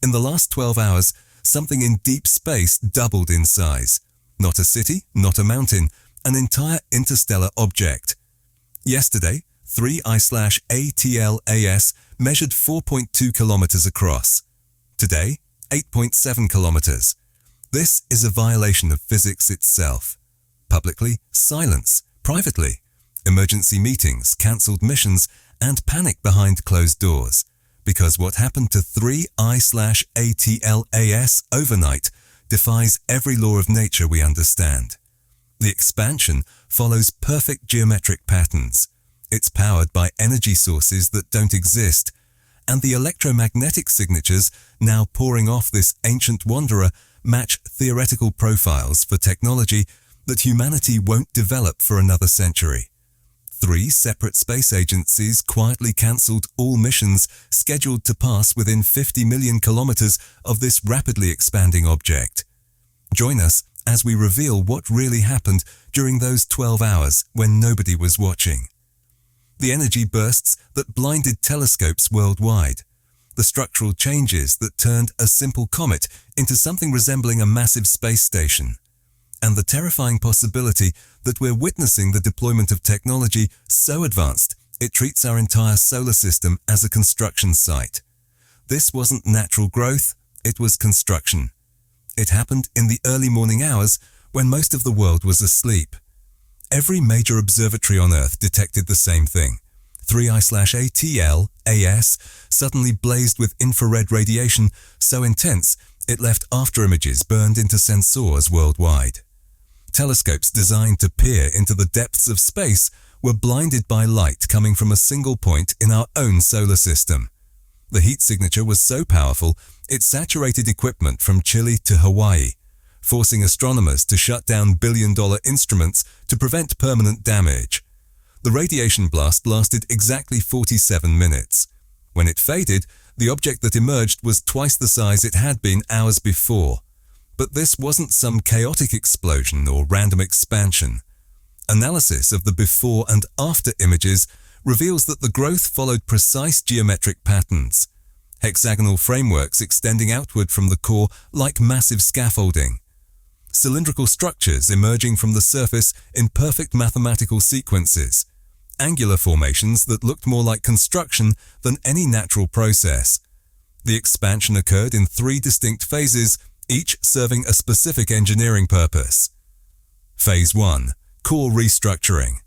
In the last 12 hours, something in deep space doubled in size. Not a city, not a mountain, an entire interstellar object. Yesterday, 3I/ATLAS measured 4.2 kilometers across. Today, 8.7 kilometers. This is a violation of physics itself. Publicly, silence. Privately, emergency meetings, cancelled missions, and panic behind closed doors. Because what happened to 3I/ATLAS overnight defies every law of nature we understand. The expansion follows perfect geometric patterns. It's powered by energy sources that don't exist, and the electromagnetic signatures now pouring off this ancient wanderer match theoretical profiles for technology that humanity won't develop for another century. 3 separate space agencies quietly cancelled all missions scheduled to pass within 50 million kilometers of this rapidly expanding object. Join us as we reveal what really happened during those 12 hours when nobody was watching. The energy bursts that blinded telescopes worldwide. The structural changes that turned a simple comet into something resembling a massive space station. And the terrifying possibility that we're witnessing the deployment of technology so advanced it treats our entire solar system as a construction site. This wasn't natural growth, it was construction. It happened in the early morning hours when most of the world was asleep. Every major observatory on Earth detected the same thing. 3I/ATLAS suddenly blazed with infrared radiation so intense it left after images burned into sensors worldwide. Telescopes designed to peer into the depths of space were blinded by light coming from a single point in our own solar system. The heat signature was so powerful it saturated equipment from Chile to Hawaii, forcing astronomers to shut down billion-dollar instruments to prevent permanent damage. The radiation blast lasted exactly 47 minutes. When it faded, the object that emerged was twice the size it had been hours before. But this wasn't some chaotic explosion or random expansion. Analysis of the before and after images reveals that the growth followed precise geometric patterns. Hexagonal frameworks extending outward from the core like massive scaffolding. Cylindrical structures emerging from the surface in perfect mathematical sequences. Angular formations that looked more like construction than any natural process. The expansion occurred in 3 distinct phases, each serving a specific engineering purpose. Phase 1. Core restructuring.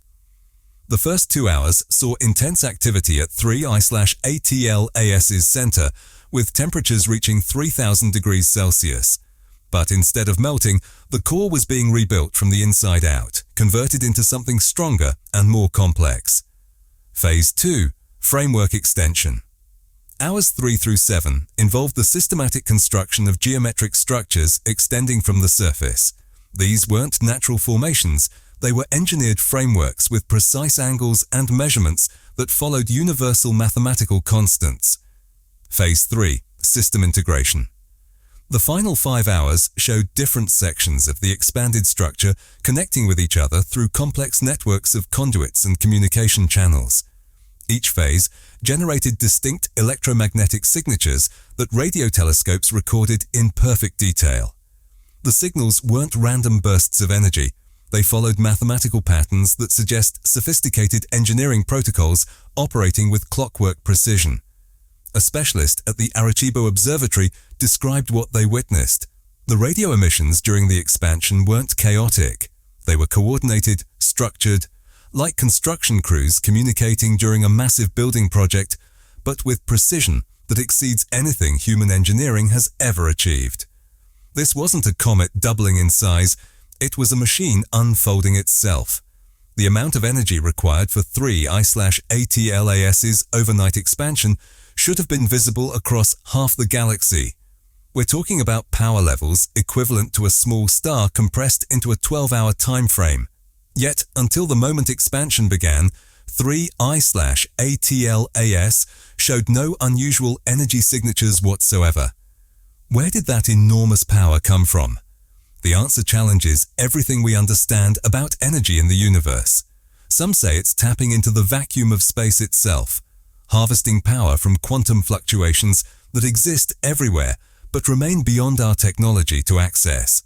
The first 2 hours saw intense activity at 3I/ATLAS's center, with temperatures reaching 3,000 degrees Celsius. But instead of melting, the core was being rebuilt from the inside out, converted into something stronger and more complex. Phase 2. Framework extension. Hours 3 through 7 involved the systematic construction of geometric structures extending from the surface. These weren't natural formations, they were engineered frameworks with precise angles and measurements that followed universal mathematical constants. Phase 3. System integration. The final 5 hours showed different sections of the expanded structure connecting with each other through complex networks of conduits and communication channels. Each phase generated distinct electromagnetic signatures that radio telescopes recorded in perfect detail. The signals weren't random bursts of energy. They followed mathematical patterns that suggest sophisticated engineering protocols operating with clockwork precision. A specialist at the Arecibo Observatory described what they witnessed. The radio emissions during the expansion weren't chaotic. They were coordinated, structured, like construction crews communicating during a massive building project, but with precision that exceeds anything human engineering has ever achieved. This wasn't a comet doubling in size, it was a machine unfolding itself. The amount of energy required for 3I/ATLAS's overnight expansion should have been visible across half the galaxy. We're talking about power levels equivalent to a small star compressed into a 12-hour time frame. Yet, until the moment expansion began, 3I/ATLAS showed no unusual energy signatures whatsoever. Where did that enormous power come from? The answer challenges everything we understand about energy in the universe. Some say it's tapping into the vacuum of space itself, harvesting power from quantum fluctuations that exist everywhere but remain beyond our technology to access.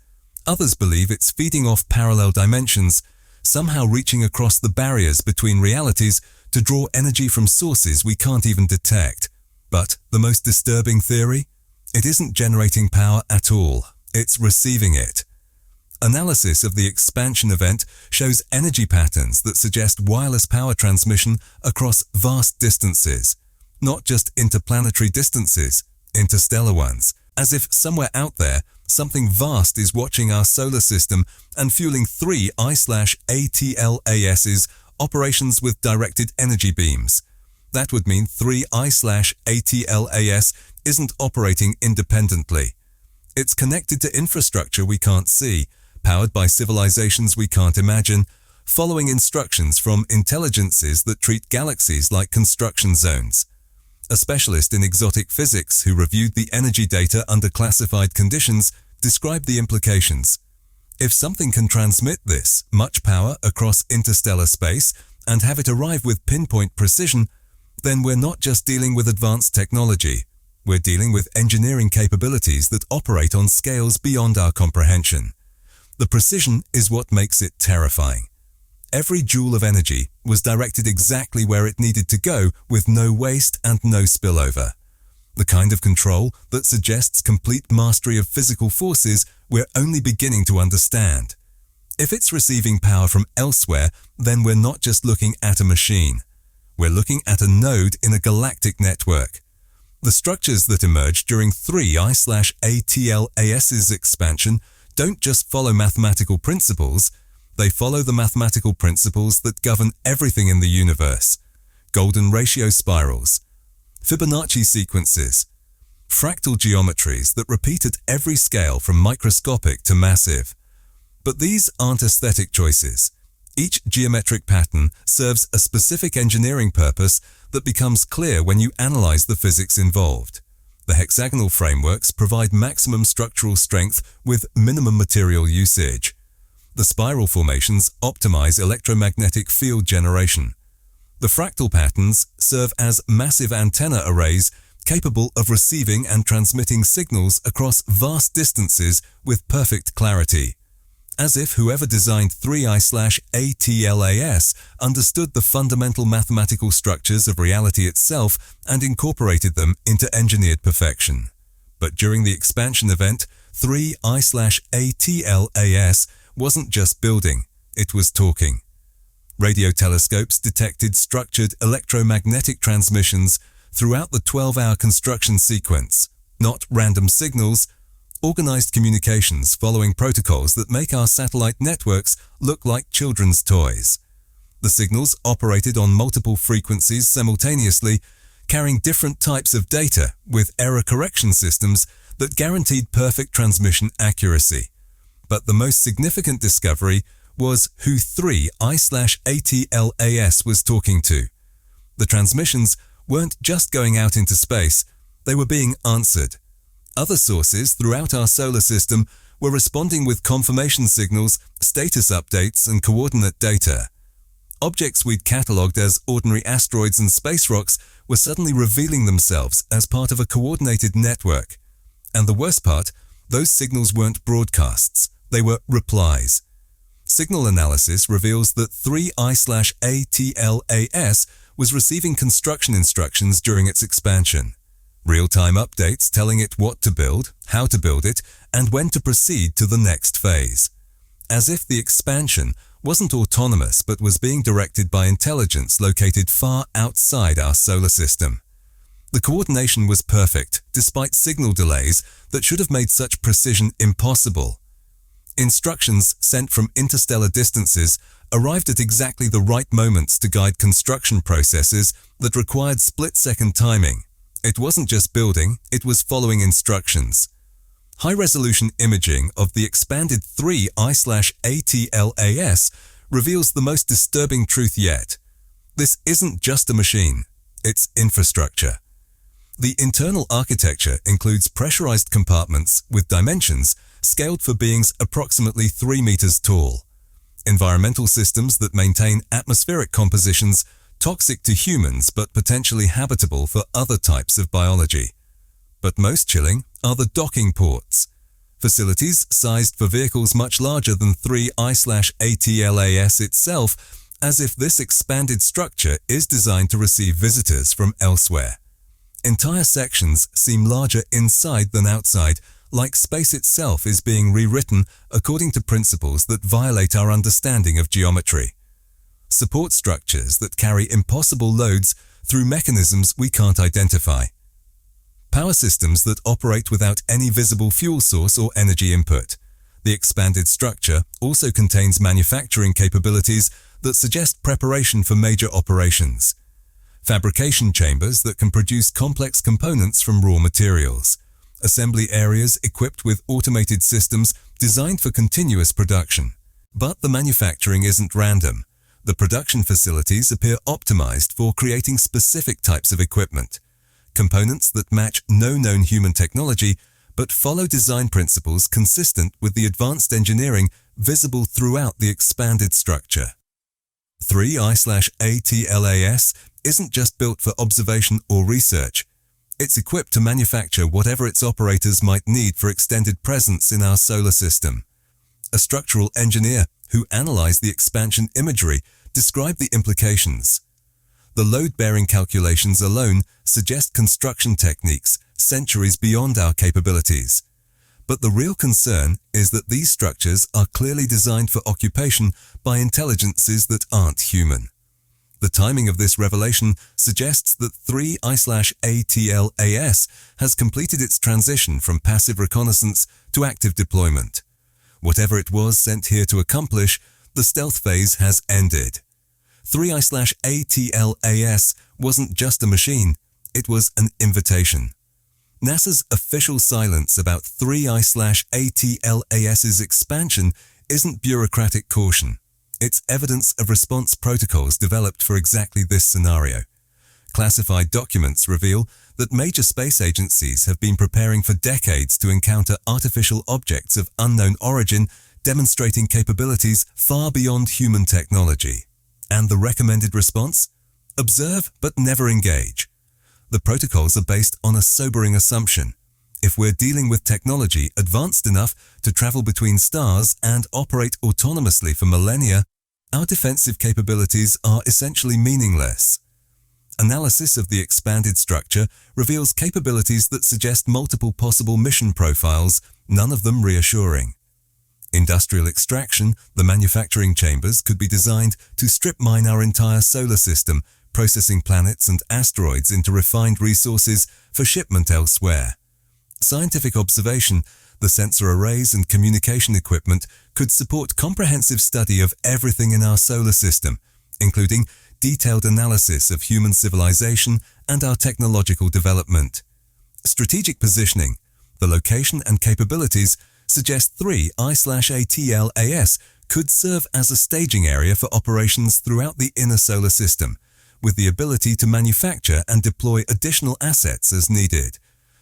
Others believe it's feeding off parallel dimensions, somehow reaching across the barriers between realities to draw energy from sources we can't even detect. But the most disturbing theory? It isn't generating power at all, it's receiving it. Analysis of the expansion event shows energy patterns that suggest wireless power transmission across vast distances, not just interplanetary distances, interstellar ones, as if somewhere out there, something vast is watching our solar system and fueling 3 I/ATLAS's operations with directed energy beams. That would mean 3 I/ATLAS isn't operating independently. It's connected to infrastructure we can't see, powered by civilizations we can't imagine, following instructions from intelligences that treat galaxies like construction zones. A specialist in exotic physics who reviewed the energy data under classified conditions described the implications. If something can transmit this much power across interstellar space and have it arrive with pinpoint precision, then we're not just dealing with advanced technology, we're dealing with engineering capabilities that operate on scales beyond our comprehension. The precision is what makes it terrifying. Every joule of energy was directed exactly where it needed to go with no waste and no spillover. The kind of control that suggests complete mastery of physical forces we're only beginning to understand. If it's receiving power from elsewhere, then we're not just looking at a machine. We're looking at a node in a galactic network. The structures that emerge during 3 I/ATLAS's expansion don't just follow mathematical principles, they follow the mathematical principles that govern everything in the universe. Golden ratio spirals, Fibonacci sequences, fractal geometries that repeat at every scale from microscopic to massive. But these aren't aesthetic choices. Each geometric pattern serves a specific engineering purpose that becomes clear when you analyze the physics involved. The hexagonal frameworks provide maximum structural strength with minimum material usage. The spiral formations optimize electromagnetic field generation. The fractal patterns serve as massive antenna arrays capable of receiving and transmitting signals across vast distances with perfect clarity. As if whoever designed 3 I/ATLAS understood the fundamental mathematical structures of reality itself and incorporated them into engineered perfection. But during the expansion event, 3 I/ATLAS wasn't just building, it was talking. Radio telescopes detected structured electromagnetic transmissions throughout the 12-hour construction sequence, not random signals, organized communications following protocols that make our satellite networks look like children's toys. The signals operated on multiple frequencies simultaneously, carrying different types of data with error correction systems that guaranteed perfect transmission accuracy. But the most significant discovery was who 3 I/ATLAS was talking to. The transmissions weren't just going out into space, they were being answered. Other sources throughout our solar system were responding with confirmation signals, status updates, and coordinate data. Objects we'd catalogued as ordinary asteroids and space rocks were suddenly revealing themselves as part of a coordinated network. And the worst part, those signals weren't broadcasts, they were replies. Signal analysis reveals that 3 I/ATLAS was receiving construction instructions during its expansion. Real-time updates telling it what to build, how to build it, and when to proceed to the next phase. As if the expansion wasn't autonomous but was being directed by intelligence located far outside our solar system. The coordination was perfect, despite signal delays that should have made such precision impossible. Instructions sent from interstellar distances arrived at exactly the right moments to guide construction processes that required split-second timing. It wasn't just building, it was following instructions. High-resolution imaging of the expanded 3 I/ATLAS reveals the most disturbing truth yet. This isn't just a machine, it's infrastructure. The internal architecture includes pressurized compartments with dimensions scaled for beings approximately 3 meters tall. Environmental systems that maintain atmospheric compositions toxic to humans but potentially habitable for other types of biology. But most chilling are the docking ports, facilities sized for vehicles much larger than 3I/ATLAS itself, as if this expanded structure is designed to receive visitors from elsewhere. Entire sections seem larger inside than outside, like space itself is being rewritten according to principles that violate our understanding of geometry. Support structures that carry impossible loads through mechanisms we can't identify. Power systems that operate without any visible fuel source or energy input. The expanded structure also contains manufacturing capabilities that suggest preparation for major operations. Fabrication chambers that can produce complex components from raw materials. Assembly areas equipped with automated systems designed for continuous production. But the manufacturing isn't random. The production facilities appear optimized for creating specific types of equipment. Components that match no known human technology, but follow design principles consistent with the advanced engineering visible throughout the expanded structure. 3I/ATLAS isn't just built for observation or research. It's equipped to manufacture whatever its operators might need for extended presence in our solar system. A structural engineer who analyzed the expansion imagery described the implications. The load-bearing calculations alone suggest construction techniques centuries beyond our capabilities. But the real concern is that these structures are clearly designed for occupation by intelligences that aren't human. The timing of this revelation suggests that 3I/ATLAS has completed its transition from passive reconnaissance to active deployment. Whatever it was sent here to accomplish, the stealth phase has ended. 3I/ATLAS wasn't just a machine, it was an invitation. NASA's official silence about 3I/ATLAS's expansion isn't bureaucratic caution. It's evidence of response protocols developed for exactly this scenario. Classified documents reveal that major space agencies have been preparing for decades to encounter artificial objects of unknown origin, demonstrating capabilities far beyond human technology. And the recommended response? Observe but never engage. The protocols are based on a sobering assumption. If we're dealing with technology advanced enough to travel between stars and operate autonomously for millennia, our defensive capabilities are essentially meaningless. Analysis of the expanded structure reveals capabilities that suggest multiple possible mission profiles, none of them reassuring. Industrial extraction, the manufacturing chambers, could be designed to strip mine our entire solar system, processing planets and asteroids into refined resources for shipment elsewhere. Scientific observation, the sensor arrays and communication equipment could support comprehensive study of everything in our solar system, including detailed analysis of human civilization and our technological development. Strategic positioning, the location and capabilities suggest 3I/ATLAS could serve as a staging area for operations throughout the inner solar system, with the ability to manufacture and deploy additional assets as needed.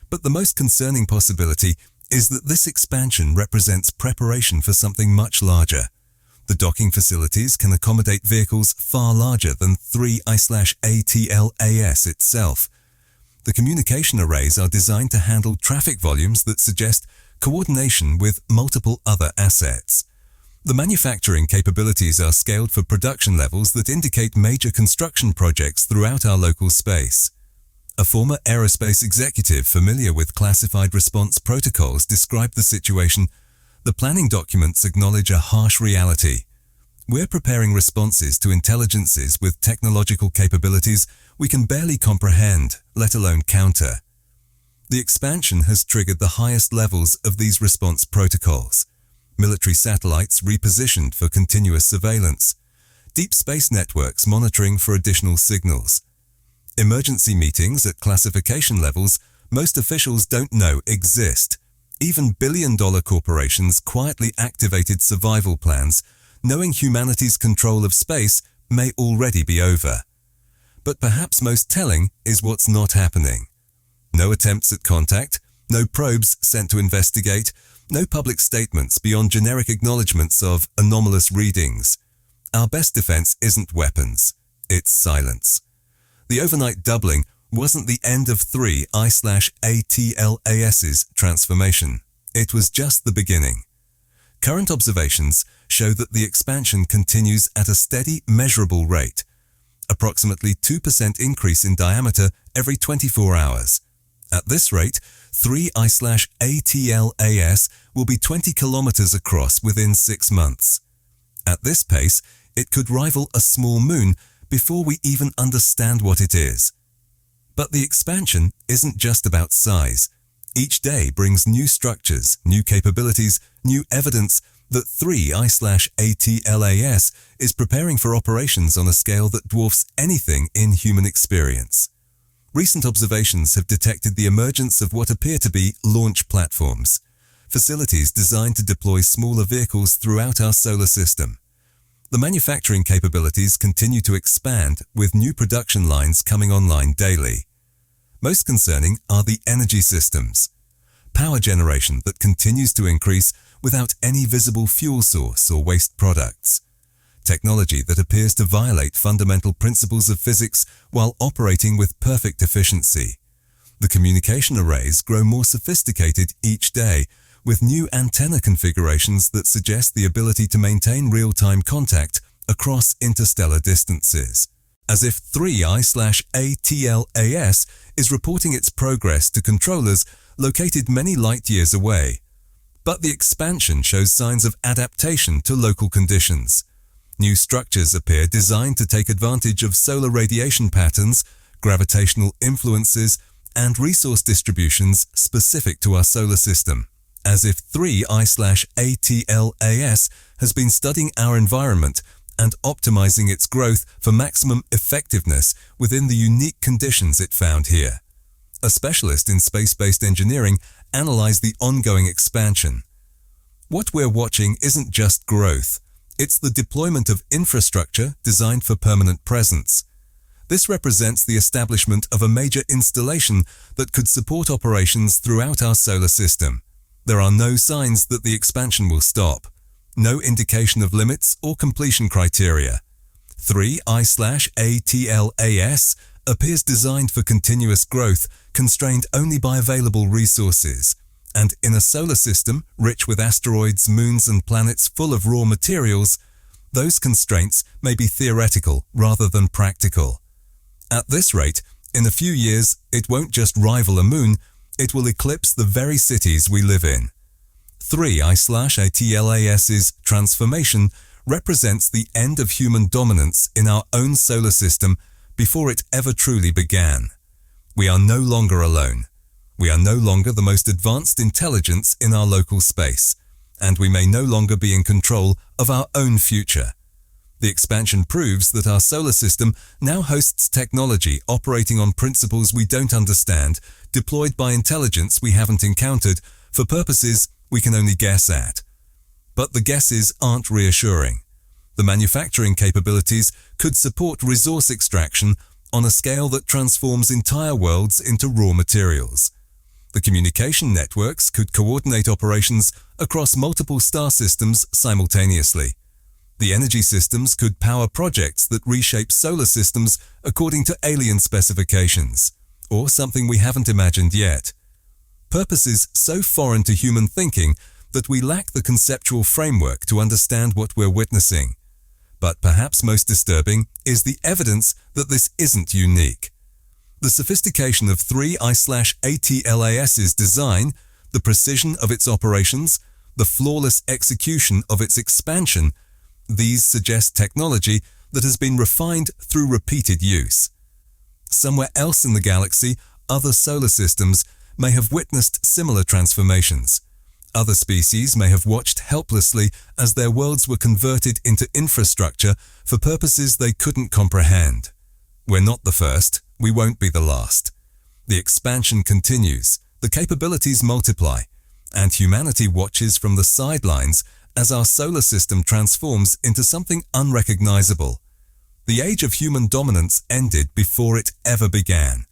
But the most concerning possibility is that this expansion represents preparation for something much larger. The docking facilities can accommodate vehicles far larger than 3I/ATLAS itself. The communication arrays are designed to handle traffic volumes that suggest coordination with multiple other assets. The manufacturing capabilities are scaled for production levels that indicate major construction projects throughout our local space. A former aerospace executive familiar with classified response protocols described the situation. The planning documents acknowledge a harsh reality. We're preparing responses to intelligences with technological capabilities we can barely comprehend, let alone counter. The expansion has triggered the highest levels of these response protocols. Military satellites repositioned for continuous surveillance. Deep space networks monitoring for additional signals. Emergency meetings at classification levels most officials don't know exist. Even billion-dollar corporations quietly activated survival plans, knowing humanity's control of space may already be over. But perhaps most telling is what's not happening. No attempts at contact, no probes sent to investigate, no public statements beyond generic acknowledgements of anomalous readings. Our best defense isn't weapons, it's silence. The overnight doubling wasn't the end of 3I/ATLAS's transformation. It was just the beginning. Current observations show that the expansion continues at a steady, measurable rate, approximately 2% increase in diameter every 24 hours. At this rate, 3I/ATLAS will be 20 kilometers across within 6 months. At this pace, it could rival a small moon before we even understand what it is. But the expansion isn't just about size. Each day brings new structures, new capabilities, new evidence that 3I/ATLAS is preparing for operations on a scale that dwarfs anything in human experience. Recent observations have detected the emergence of what appear to be launch platforms, facilities designed to deploy smaller vehicles throughout our solar system. The manufacturing capabilities continue to expand, with new production lines coming online daily. Most concerning are the energy systems, power generation that continues to increase without any visible fuel source or waste products, technology that appears to violate fundamental principles of physics while operating with perfect efficiency. The communication arrays grow more sophisticated each day, with new antenna configurations that suggest the ability to maintain real-time contact across interstellar distances, as if 3I/ATLAS is reporting its progress to controllers located many light years away. But the expansion shows signs of adaptation to local conditions. New structures appear designed to take advantage of solar radiation patterns, gravitational influences, and resource distributions specific to our solar system, as if 3I/ATLAS has been studying our environment and optimizing its growth for maximum effectiveness within the unique conditions it found here. A specialist in space-based engineering analyzed the ongoing expansion. What we're watching isn't just growth. It's the deployment of infrastructure designed for permanent presence. This represents the establishment of a major installation that could support operations throughout our solar system. There are no signs that the expansion will stop. No indication of limits or completion criteria. 3I/ATLAS appears designed for continuous growth, constrained only by available resources. And in a solar system rich with asteroids, moons, and planets full of raw materials, those constraints may be theoretical rather than practical. At this rate, in a few years, it won't just rival a moon, it will eclipse the very cities we live in. 3I/ATLAS's transformation represents the end of human dominance in our own solar system before it ever truly began. We are no longer alone. We are no longer the most advanced intelligence in our local space, and we may no longer be in control of our own future. The expansion proves that our solar system now hosts technology operating on principles we don't understand, deployed by intelligence we haven't encountered, for purposes we can only guess at. But the guesses aren't reassuring. The manufacturing capabilities could support resource extraction on a scale that transforms entire worlds into raw materials. The communication networks could coordinate operations across multiple star systems simultaneously. The energy systems could power projects that reshape solar systems according to alien specifications, or something we haven't imagined yet. Purposes so foreign to human thinking that we lack the conceptual framework to understand what we're witnessing. But perhaps most disturbing is the evidence that this isn't unique. The sophistication of 3I/ATLAS's design, the precision of its operations, the flawless execution of its expansion, these suggest technology that has been refined through repeated use. Somewhere else in the galaxy, other solar systems may have witnessed similar transformations. Other species may have watched helplessly as their worlds were converted into infrastructure for purposes they couldn't comprehend. We're not the first. We won't be the last. The expansion continues, the capabilities multiply, and humanity watches from the sidelines as our solar system transforms into something unrecognizable. The age of human dominance ended before it ever began.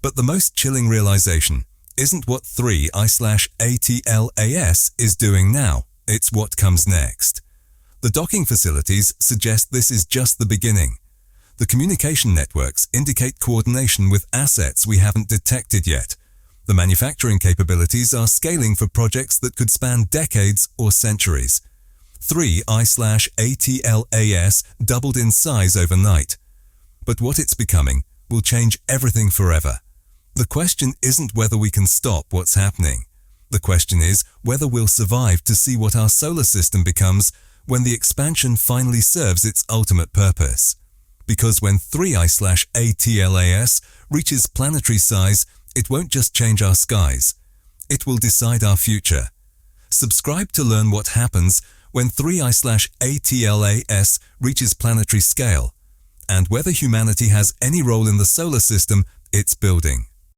But the most chilling realization isn't what 3I/ATLAS is doing now, it's what comes next. The docking facilities suggest this is just the beginning. The communication networks indicate coordination with assets we haven't detected yet. The manufacturing capabilities are scaling for projects that could span decades or centuries. 3I/ATLAS doubled in size overnight. But what it's becoming will change everything forever. The question isn't whether we can stop what's happening. The question is whether we'll survive to see what our solar system becomes when the expansion finally serves its ultimate purpose. Because when 3I/ATLAS reaches planetary size, it won't just change our skies. It will decide our future. Subscribe to learn what happens when 3I/ATLAS reaches planetary scale, and whether humanity has any role in the solar system it's building.